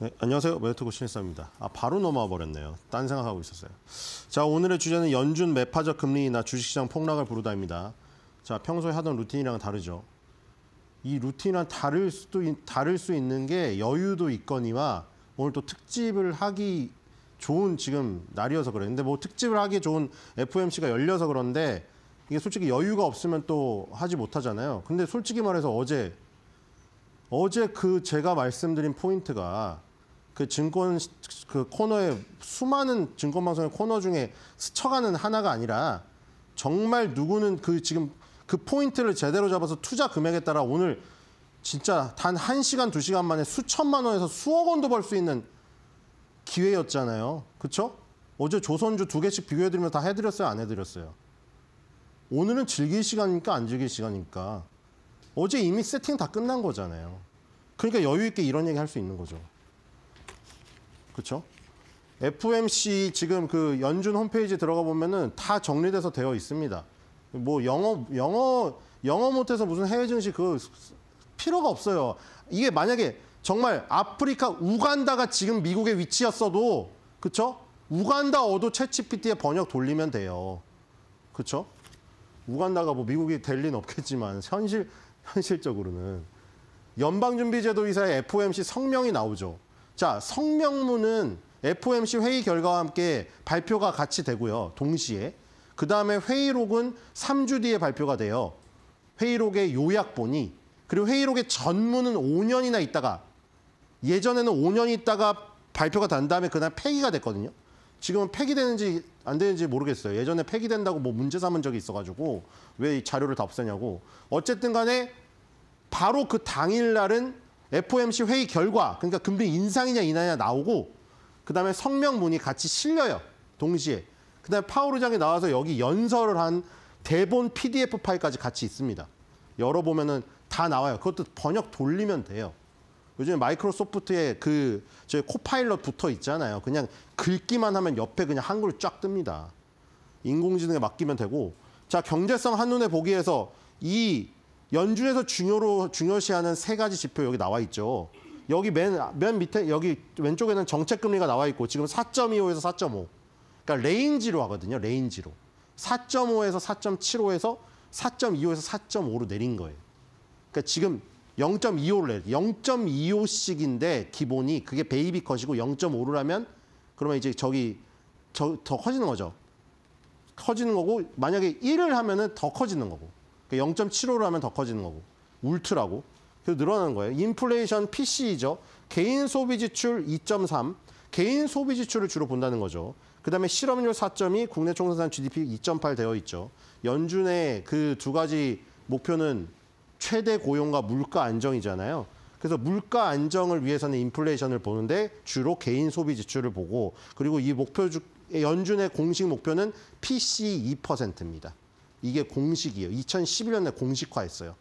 네, 안녕하세요. 메리트고 신일사입니다. 바로 넘어와 버렸네요. 딴 생각하고 있었어요. 자, 오늘의 주제는 연준 매파적 금리 인하 주식시장 폭락을 부르다입니다. 자, 평소에 하던 루틴이랑은 다르죠. 이 루틴이랑 다를 수 있는 게 여유도 있거니와 오늘 또 특집을 하기 좋은 지금 날이어서 그래요. 근데 뭐 특집을 하기 좋은 FOMC가 열려서 그런데 이게 솔직히 여유가 없으면 또 하지 못하잖아요. 근데 솔직히 말해서 어제 그 제가 말씀드린 포인트가 그 증권 그 코너에 수많은 증권 방송의 코너 중에 스쳐가는 하나가 아니라 정말 누구는 그 지금 그 포인트를 제대로 잡아서 투자 금액에 따라 오늘 진짜 단 1시간, 2시간 만에 수천만 원에서 수억 원도 벌 수 있는 기회였잖아요. 그렇죠? 어제 조선주 2개씩 비교해드리면 다 해드렸어요? 안 해드렸어요? 오늘은 즐길 시간입니까? 안 즐길 시간입니까? 어제 이미 세팅 다 끝난 거잖아요. 그러니까 여유 있게 이런 얘기 할 수 있는 거죠. 그렇죠? FOMC 지금 그 연준 홈페이지 들어가 보면은 다 정리돼서 되어 있습니다. 뭐 영어 못해서 무슨 해외 증시 그 필요가 없어요. 이게 만약에 정말 아프리카 우간다가 지금 미국의 위치였어도 그렇죠? 우간다어도 챗GPT에 번역 돌리면 돼요. 그렇죠? 우간다가 뭐 미국이 될 리는 없겠지만 현실적으로는 연방준비제도이사의 FOMC 성명이 나오죠. 자, 성명문은 FOMC 회의 결과와 함께 발표가 같이 되고요. 동시에. 그다음에 회의록은 3주 뒤에 발표가 돼요. 회의록의 요약본이. 그리고 회의록의 전문은 5년이나 있다가 예전에는 5년 있다가 발표가 된 다음에 그날 폐기가 됐거든요. 지금은 폐기되는지 안 되는지 모르겠어요. 예전에 폐기된다고 뭐 문제 삼은 적이 있어가지고 왜 이 자료를 다 없애냐고. 어쨌든 간에 바로 그 당일날은 FOMC 회의 결과, 그러니까 금리 인상이냐 인하냐 나오고 그다음에 성명문이 같이 실려요. 동시에. 그다음에 파월 의장이 나와서 여기 연설을 한 대본 PDF 파일까지 같이 있습니다. 열어보면은 다 나와요. 그것도 번역 돌리면 돼요. 요즘에 마이크로소프트에 그 저희 코파일럿 붙어 있잖아요. 그냥 긁기만 하면 옆에 그냥 한글 쫙 뜹니다. 인공지능에 맡기면 되고. 자, 경제성 한눈에 보기에서 이 연준에서 중요시하는 3가지 지표 여기 나와 있죠. 여기 맨 밑에 여기 왼쪽에는 정책금리가 나와 있고 지금 4.25에서 4.5. 그러니까 레인지로 하거든요. 레인지로. 4.5에서 4.75에서 4.25에서 4.5로 내린 거예요. 그러니까 지금 0.25를 내요. 0.25씩인데 기본이 그게 베이비 컷이고 0.5를 하면 그러면 이제 더 커지는 거죠. 커지는 거고 만약에 1을 하면은 더 커지는 거고. 0.75를 하면 더 커지는 거고. 울트라고. 그래서 늘어나는 거예요. 인플레이션 PCE죠. 개인 소비 지출 2.3. 개인 소비 지출을 주로 본다는 거죠. 그다음에 실업률 4.2, 국내 총생산 GDP 2.8 되어 있죠. 연준의 그 2가지 목표는 최대 고용과 물가 안정이잖아요. 그래서 물가 안정을 위해서는 인플레이션을 보는데 주로 개인 소비 지출을 보고 그리고 이 연준의 공식 목표는 PCE 2%입니다. 이게 공식이에요. 2011년에 공식화했어요.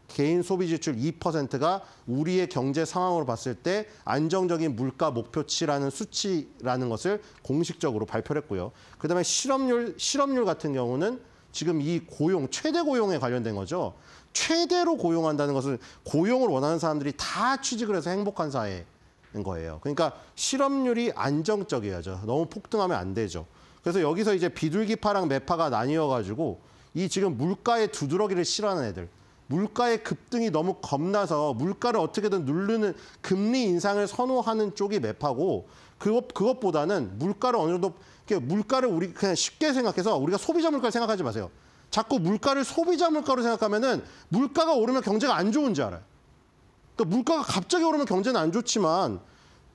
개인 소비 지출 2%가 우리의 경제 상황으로 봤을 때 안정적인 물가 목표치라는 수치라는 것을 공식적으로 발표를 했고요. 그다음에 실업률 같은 경우는 지금 이 최대 고용에 관련된 거죠. 최대로 고용한다는 것은 고용을 원하는 사람들이 다 취직을 해서 행복한 사회인 거예요. 그러니까 실업률이 안정적이어야죠. 너무 폭등하면 안 되죠. 그래서 여기서 이제 비둘기파랑 매파가 나뉘어가지고 이 지금 물가의 두드러기를 싫어하는 애들, 물가의 급등이 너무 겁나서 물가를 어떻게든 누르는 금리 인상을 선호하는 쪽이 매파고 그것보다는 물가를 어느 정도 물가를 우리 그냥 쉽게 생각해서 우리가 소비자 물가를 생각하지 마세요. 자꾸 물가를 소비자 물가로 생각하면은 물가가 오르면 경제가 안 좋은지 알아요. 그러니까 물가가 갑자기 오르면 경제는 안 좋지만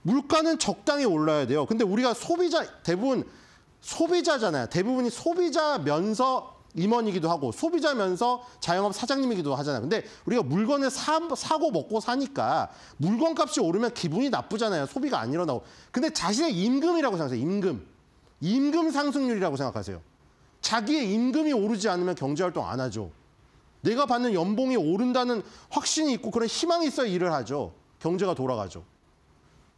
물가는 적당히 올라야 돼요. 근데 우리가 대부분 소비자잖아요. 대부분이 소비자면서 임원이기도 하고 소비자면서 자영업 사장님이기도 하잖아요. 근데 우리가 물건을 사고 먹고 사니까 물건값이 오르면 기분이 나쁘잖아요. 소비가 안 일어나고. 근데 자신의 임금이라고 생각하세요. 임금 상승률이라고 생각하세요. 자기의 임금이 오르지 않으면 경제활동 안 하죠. 내가 받는 연봉이 오른다는 확신이 있고 그런 희망이 있어야 일을 하죠. 경제가 돌아가죠.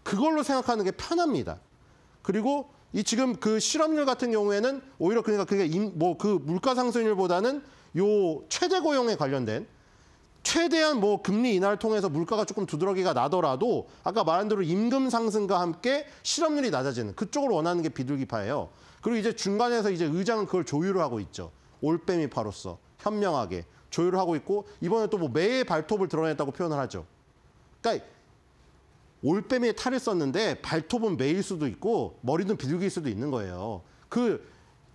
그걸로 생각하는 게 편합니다. 그리고 이 지금 그 실업률 같은 경우에는 오히려 그러니까 그게 그 물가 상승률보다는 요 최대 고용에 관련된 최대한 뭐 금리 인하를 통해서 물가가 조금 두드러기가 나더라도 아까 말한 대로 임금 상승과 함께 실업률이 낮아지는 그쪽을 원하는 게 비둘기파예요. 그리고 이제 중간에서 이제 의장은 그걸 조율을 하고 있죠. 올빼미파로서 현명하게 조율을 하고 있고 이번에 또 뭐 매의 발톱을 드러냈다고 표현을 하죠. 그러니까 올빼미의 탈을 썼는데 발톱은 매일 수도 있고 머리는 비둘기일 수도 있는 거예요.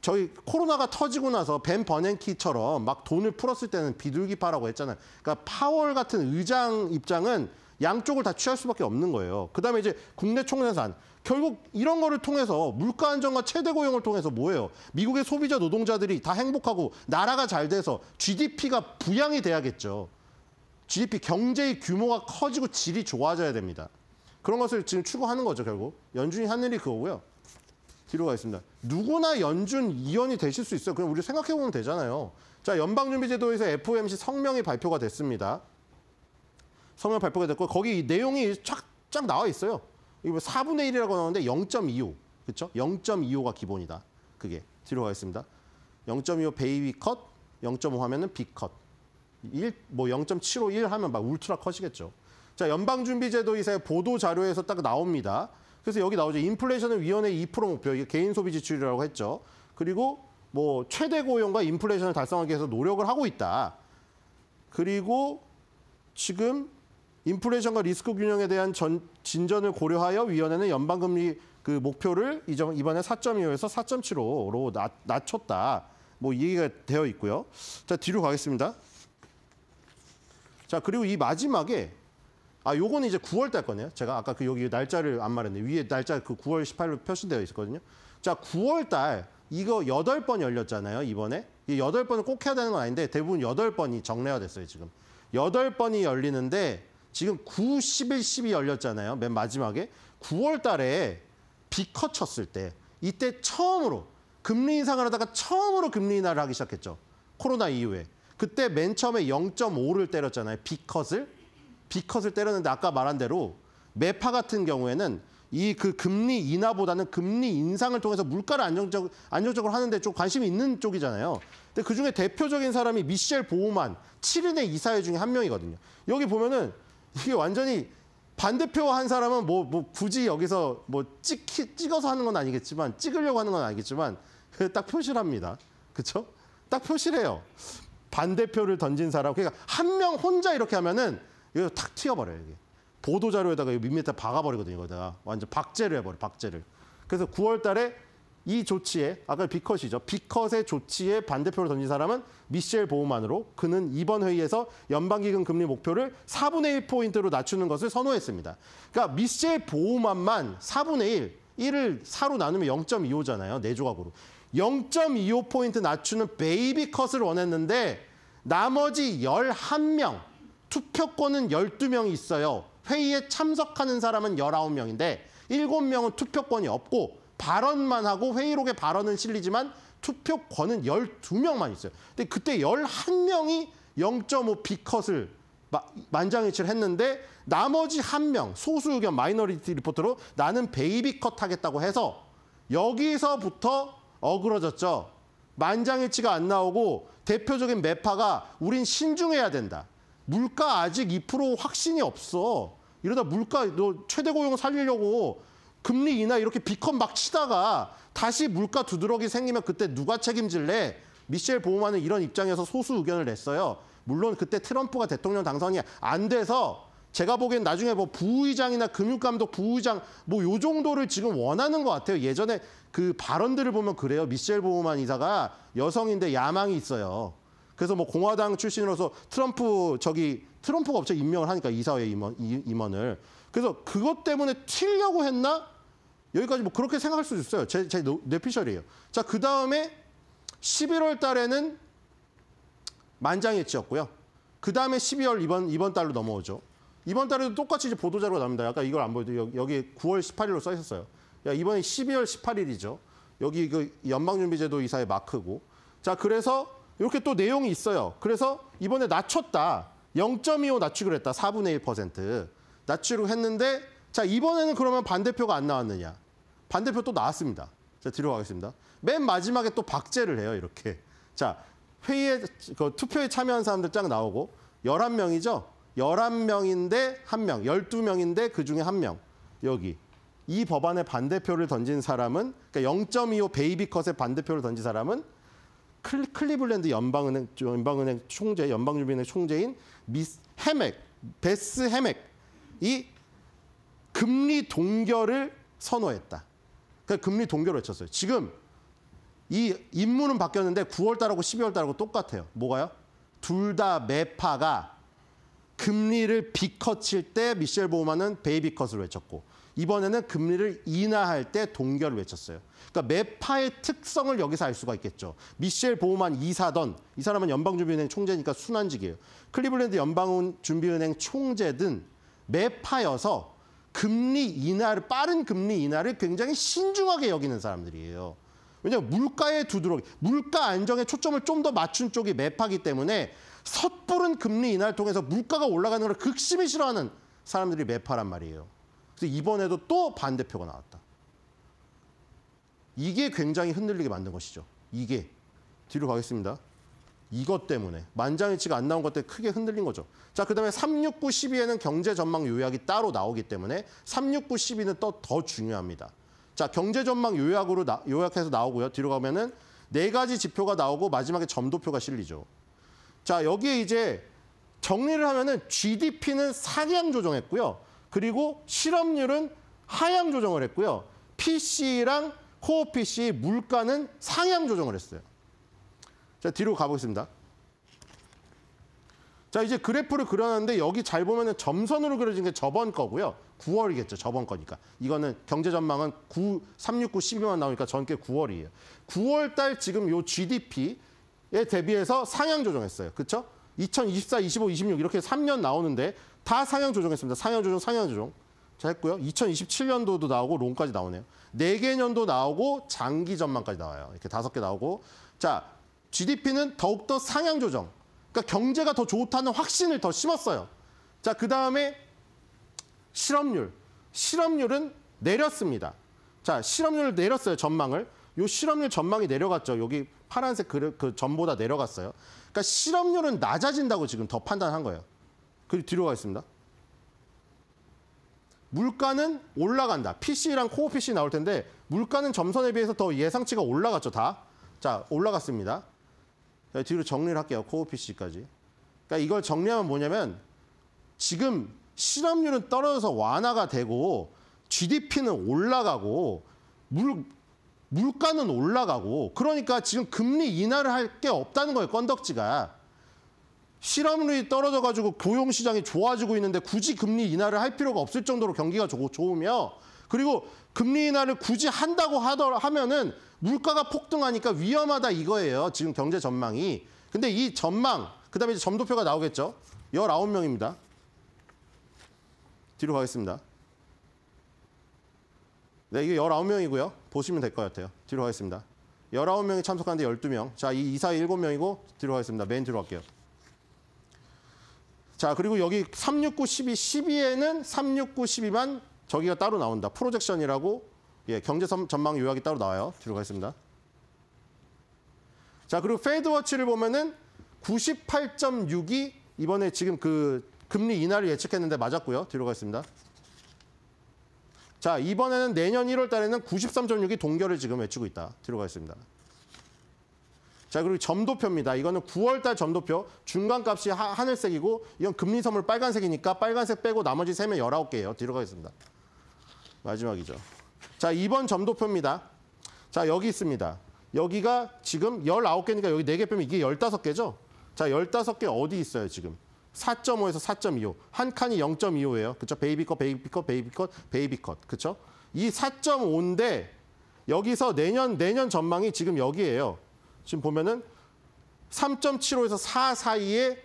저희 코로나가 터지고 나서 벤 버냉키처럼 막 돈을 풀었을 때는 비둘기파라고 했잖아요. 그러니까 파월 같은 의장 입장은 양쪽을 다 취할 수밖에 없는 거예요. 그다음에 이제 국내 총생산. 결국 이런 거를 통해서 물가 안정과 최대 고용을 통해서 뭐예요? 미국의 소비자 노동자들이 다 행복하고 나라가 잘 돼서 GDP가 부양이 돼야겠죠. GDP 경제의 규모가 커지고 질이 좋아져야 됩니다. 그런 것을 지금 추구하는 거죠, 결국. 연준이 한 일이 그거고요. 뒤로 가겠습니다. 누구나 연준 이원이 되실 수 있어요. 그냥 우리 생각해보면 되잖아요. 자, 연방준비제도에서 FOMC 성명이 발표가 됐습니다. 성명 발표가 됐고 거기 내용이 쫙 나와 있어요. 이거 4분의 1이라고 나오는데 0.25. 그렇죠? 0.25가 기본이다. 그게. 뒤로 가겠습니다. 0.25 베이비 컷, 0.5 하면은 빅 컷. 0.751 하면 막 울트라 컷이겠죠. 자, 연방준비제도에서의 보도 자료에서 딱 나옵니다. 그래서 여기 나오죠. 인플레이션은 위원회 2% 목표, 이게 개인 소비 지출이라고 했죠. 그리고 뭐 최대 고용과 인플레이션을 달성하기 위해서 노력을 하고 있다. 그리고 지금 인플레이션과 리스크 균형에 대한 진전을 고려하여 위원회는 연방금리 그 목표를 이번에 4.25에서 4.75로 낮췄다. 뭐 이 얘기가 되어 있고요. 자, 뒤로 가겠습니다. 자, 그리고 이 마지막에 요거는 이제 9월 달 거네요. 제가 아까 여기 날짜를 안 말했는데 위에 날짜 9월 18일로 표시되어 있었거든요. 자, 9월 달 이거 8번 열렸잖아요, 이번에. 이 8번을 꼭 해야 되는 건 아닌데 대부분 8번이 정례화됐어요, 지금. 8번이 열리는데 지금 9, 11, 12 열렸잖아요. 맨 마지막에. 9월 달에 B컷 쳤을 때 이때 처음으로 금리 인상을 하다가 처음으로 금리 인하를 하기 시작했죠. 코로나 이후에. 그때 맨 처음에 0.5를 때렸잖아요. B컷을 때렸는데 아까 말한 대로 매파 같은 경우에는 그 금리 인하보다는 금리 인상을 통해서 물가를 안정적으로 하는데 좀 관심이 있는 쪽이잖아요. 근데 그중에 대표적인 사람이 미셸 보우만 7인의 이사회 중에 한 명이거든요. 여기 보면은 이게 완전히 반대표 한 사람은 뭐 굳이 여기서 뭐 찍어서 하는 건 아니겠지만 찍으려고 하는 건 아니겠지만 딱 표시를 합니다. 그렇죠? 딱 표시를 해요. 반대표를 던진 사람. 그러니까 한 명 혼자 이렇게 하면은 이거 탁 튀어버려요. 이게. 보도자료에다가 밑에다 박아버리거든요. 이거다가 완전 박제를 해버려요. 박제를. 그래서 9월 달에 이 조치에 아까 B컷이죠. B컷의 조치에 반대표를 던진 사람은 미셸 보우만으로 그는 이번 회의에서 연방기금 금리 목표를 4분의 1포인트로 낮추는 것을 선호했습니다. 그러니까 미셸 보우만만 4분의 1을 4로 나누면 0.25잖아요. 네 조각으로. 0.25포인트 낮추는 베이비 컷을 원했는데 나머지 11명, 투표권은 12명이 있어요. 회의에 참석하는 사람은 19명인데 7명은 투표권이 없고 발언만 하고 회의록에 발언은 실리지만 투표권은 12명만 있어요. 근데 그때 11명이 0.5 B컷을 만장일치를 했는데 나머지 한 명, 소수 의견 마이너리티 리포트로 나는 베이비 컷 하겠다고 해서 여기서부터 어그러졌죠. 만장일치가 안 나오고 대표적인 매파가 우린 신중해야 된다. 물가 아직 2% 확신이 없어. 이러다 물가 너 최대 고용 살리려고 금리 인하 이렇게 B컷 막 치다가 다시 물가 두드러기 생기면 그때 누가 책임질래? 미셸 보우만은 이런 입장에서 소수 의견을 냈어요. 물론 그때 트럼프가 대통령 당선이 안 돼서 제가 보기엔 나중에 뭐 부의장이나 금융감독 부의장 뭐 요 정도를 지금 원하는 것 같아요. 예전에 그 발언들을 보면 그래요. 미셸 보우만 이사가 여성인데 야망이 있어요. 그래서 뭐 공화당 출신으로서 트럼프가 갑자기 임명을 하니까 이사회 임원을. 그래서 그것 때문에 튀려고 했나? 여기까지 뭐 그렇게 생각할 수도 있어요. 제 뇌피셜이에요. 자, 그 다음에 11월 달에는 만장일치였고요. 그 다음에 12월 이번 달로 넘어오죠. 이번 달에도 똑같이 이제 보도자료가 나옵니다. 아까 이걸 안 보여도 여기 9월 18일로 써 있었어요. 야, 이번에 12월 18일이죠. 여기 그 연방준비제도 이사의 마크고. 자, 그래서 이렇게 또 내용이 있어요. 그래서 이번에 낮췄다. 0.25 낮추기로 했다. 4분의 1%. 낮추기로 했는데 자, 이번에는 그러면 반대표가 안 나왔느냐. 반대표 또 나왔습니다. 자, 뒤로 가겠습니다. 맨 마지막에 또 박제를 해요. 이렇게. 자, 회의에 투표에 참여한 사람들 쫙 나오고 11명이죠. 11명인데 1명, 12명인데 그중에 1명. 여기. 이 법안에 반대표를 던진 사람은, 그러니까 0.25 베이비컷에 반대표를 던진 사람은 클리블랜드 연방은행 총재, 연방준비은행 총재인 베스 해맥이 금리 동결을 선호했다. 그러니까 금리 동결을 외쳤어요. 지금 이 인물은 바뀌었는데 9월 달하고 12월 달하고 똑같아요. 뭐가요? 둘 다 매파가 금리를 B컷일 때 미셸 보우만은 베이비컷을 외쳤고 이번에는 금리를 인하할 때 동결을 외쳤어요. 그러니까 매파의 특성을 여기서 알 수가 있겠죠. 미셸 보우만 이사던, 이 사람은 연방준비은행 총재니까 순환직이에요. 클리블랜드 연방준비은행 총재든 매파여서 금리 인하를, 빠른 금리 인하를 굉장히 신중하게 여기는 사람들이에요. 왜냐하면 물가에 두드러기, 물가 안정에 초점을 좀 더 맞춘 쪽이 매파기 때문에 섣부른 금리 인하를 통해서 물가가 올라가는 걸 극심히 싫어하는 사람들이 매파란 말이에요. 그래서 이번에도 또 반대표가 나왔다. 이게 굉장히 흔들리게 만든 것이죠. 이게. 뒤로 가겠습니다. 이것 때문에. 만장일치가 안 나온 것 때문에 크게 흔들린 거죠. 자, 그다음에 369, 12에는 경제 전망 요약이 따로 나오기 때문에 369, 12는 또 더 중요합니다. 자, 경제 전망 요약으로 요약해서 나오고요. 뒤로 가면은 4가지 지표가 나오고 마지막에 점도표가 실리죠. 자, 여기에 이제 정리를 하면은 GDP는 상향 조정했고요. 그리고 실업률은 하향 조정을 했고요. PC랑 코어 PC 물가는 상향 조정을 했어요. 자, 뒤로 가보겠습니다. 자, 이제 그래프를 그려놨는데 여기 잘 보면은 점선으로 그려진 게 저번 거고요. 9월이겠죠. 저번 거니까. 이거는 경제 전망은 369, 12만 나오니까 전게 9월이에요. 9월 달 지금 요 GDP에 대비해서 상향 조정했어요. 그렇죠? 2024, 25, 26 이렇게 3년 나오는데 다 상향 조정했습니다. 상향 조정, 상향 조정. 자, 했고요. 2027년도도 나오고 론까지 나오네요. 4개년도 나오고 장기 전망까지 나와요. 이렇게 5개 나오고. 자, GDP는 더욱더 상향 조정. 그러니까 경제가 더 좋다는 확신을 더 심었어요. 자, 그다음에 실업률. 실업률은 내렸습니다. 자, 실업률을 내렸어요. 전망을. 요 실업률 전망이 내려갔죠. 여기 파란색 그 전보다 내려갔어요. 그러니까 실업률은 낮아진다고 지금 더 판단한 거예요. 그리고 뒤로 가겠습니다. 물가는 올라간다. PC랑 코어 PC 나올 텐데 물가는 점선에 비해서 더 예상치가 올라갔죠. 다. 자, 올라갔습니다. 자, 뒤로 정리를 할게요. 코어 PC까지. 그러니까 이걸 정리하면 뭐냐면 지금 실업률은 떨어져서 완화가 되고 GDP는 올라가고 물가는 올라가고 그러니까 지금 금리 인하를 할 게 없다는 거예요. 건덕지가. 실업률이 떨어져가지고 고용시장이 좋아지고 있는데 굳이 금리 인하를 할 필요가 없을 정도로 경기가 좋으며 그리고 금리 인하를 굳이 한다고 하면은 물가가 폭등하니까 위험하다 이거예요. 지금 경제 전망이. 근데 이 전망, 그다음에 이제 점도표가 나오겠죠. 19명입니다. 뒤로 가겠습니다. 네, 이게 19명이고요. 보시면 될 것 같아요. 뒤로 가겠습니다. 19명이 참석하는데 12명. 자, 이 이사회 7명이고 뒤로 가겠습니다. 맨 뒤로 갈게요. 자, 그리고 여기 369, 12, 12에는 369, 12만 저기가 따로 나온다. 프로젝션이라고 예, 경제 전망 요약이 따로 나와요. 뒤로 가겠습니다. 자, 그리고 페이드워치를 보면은 98.6이 이번에 지금 그 금리 인하를 예측했는데 맞았고요. 뒤로 가겠습니다. 자, 이번에는 내년 1월 달에는 93.6이 동결을 지금 외치고 있다. 뒤로 가겠습니다. 자, 그리고 점도표입니다. 이거는 9월 달 점도표. 중간값이 하늘색이고 이건 금리 선물 빨간색이니까 빨간색 빼고 나머지 세면 19개예요. 뒤로 가겠습니다. 마지막이죠. 자, 이번 점도표입니다. 자, 여기 있습니다. 여기가 지금 19개니까 여기 4개 빼면 이게 15개죠? 자, 15개 어디 있어요, 지금? 4.5에서 4.25. 한 칸이 0.25예요. 그렇죠? 베이비컷, 베이비컷, 베이비컷, 베이비컷. 그렇죠? 이 4.5인데 여기서 내년 전망이 지금 여기예요. 지금 보면은 3.75에서 4 사이에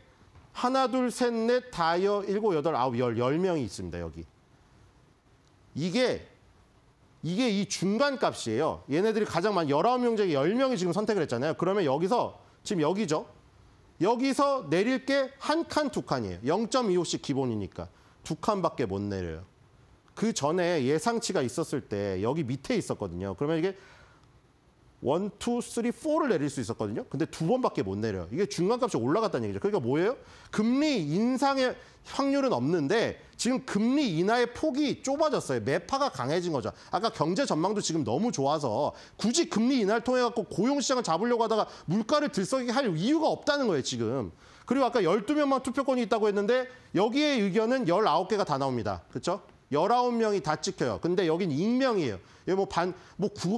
하나, 둘, 셋, 넷, 다여, 7, 8, 9, 10명이 있습니다. 여기. 이게 이 중간 값이에요. 얘네들이 가장 많은 19명 중에 10명이 지금 선택을 했잖아요. 그러면 여기서 지금 여기죠. 여기서 내릴 게 한 칸, 두 칸이에요. 0.25씩 기본이니까. 두 칸밖에 못 내려요. 그 전에 예상치가 있었을 때 여기 밑에 있었거든요. 그러면 이게 1, 2, 3, 4를 내릴 수 있었거든요. 근데 2번밖에 못 내려요. 이게 중간값이 올라갔다는 얘기죠. 그러니까 뭐예요? 금리 인상의 확률은 없는데 지금 금리 인하의 폭이 좁아졌어요. 매파가 강해진 거죠. 아까 경제 전망도 지금 너무 좋아서 굳이 금리 인하를 통해 갖고 고용시장을 잡으려고 하다가 물가를 들썩이게 할 이유가 없다는 거예요, 지금. 그리고 아까 12명만 투표권이 있다고 했는데 여기에 의견은 19개가 다 나옵니다. 그렇죠? 19명이 다 찍혀요. 근데 여긴 익명이에요.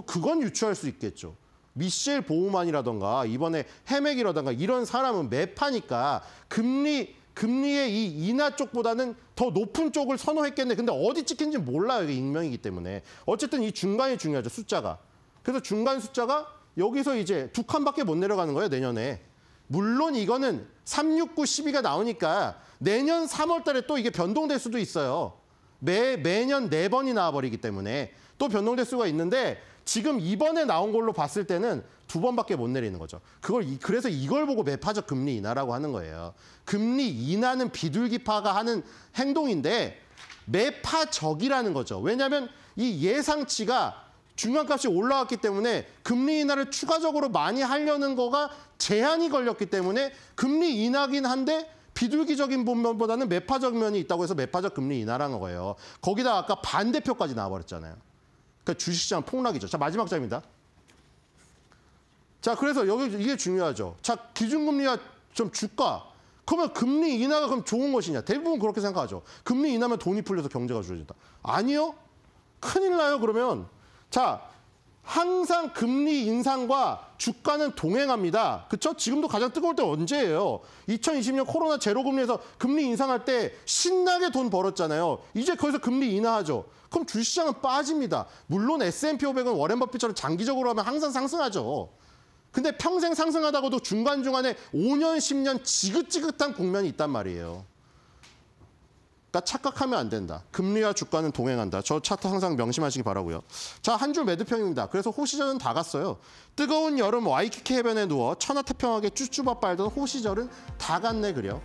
그건 유추할 수 있겠죠. 미셸 보우만이라던가 이번에 해맥이라던가 이런 사람은 매파니까 금리의 이 인하 쪽보다는 더 높은 쪽을 선호했겠네. 근데 어디 찍힌지 몰라요. 이게 익명이기 때문에. 어쨌든 이 중간이 중요하죠. 숫자가. 그래서 중간 숫자가 여기서 이제 2칸밖에 못 내려가는 거예요. 내년에. 물론 이거는 3, 6, 9, 12가 나오니까 내년 3월 달에 또 이게 변동될 수도 있어요. 매년 4번이 나와버리기 때문에 또 변동될 수가 있는데 지금 이번에 나온 걸로 봤을 때는 2번밖에 못 내리는 거죠. 그래서 이걸 보고 매파적 금리 인하라고 하는 거예요. 금리 인하는 비둘기파가 하는 행동인데 매파적이라는 거죠. 왜냐하면 이 예상치가 중간값이 올라왔기 때문에 금리 인하를 추가적으로 많이 하려는 거가 제한이 걸렸기 때문에 금리 인하긴 한데 비둘기적인 면보다는 매파적 면이 있다고 해서 매파적 금리 인하라는 거예요. 거기다 아까 반대표까지 나와버렸잖아요. 그러니까 주식시장 폭락이죠. 자, 마지막 장입니다. 자, 그래서 여기 이게 중요하죠. 자, 기준금리와 좀 주가. 그러면 금리 인하가 그럼 좋은 것이냐? 대부분 그렇게 생각하죠. 금리 인하면 돈이 풀려서 경제가 좋아진다. 아니요. 큰일 나요, 그러면. 자, 항상 금리 인상과 주가는 동행합니다. 그렇죠? 지금도 가장 뜨거울 때 언제예요? 2020년 코로나 제로금리에서 금리 인상할 때 신나게 돈 벌었잖아요. 이제 거기서 금리 인하하죠. 그럼 주식시장은 빠집니다. 물론 S&P 500은 워렌 버핏처럼 장기적으로 하면 항상 상승하죠. 근데 평생 상승하다가도 중간중간에 5년, 10년 지긋지긋한 국면이 있단 말이에요. 그러니까 착각하면 안 된다. 금리와 주가는 동행한다. 저 차트 항상 명심하시기 바라고요. 자, 한 줄 매도평입니다. 그래서 호시절은 다 갔어요. 뜨거운 여름 와이키키 해변에 누워 천하태평하게 쭈쭈밥 빨던 호시절은 다 갔네 그려.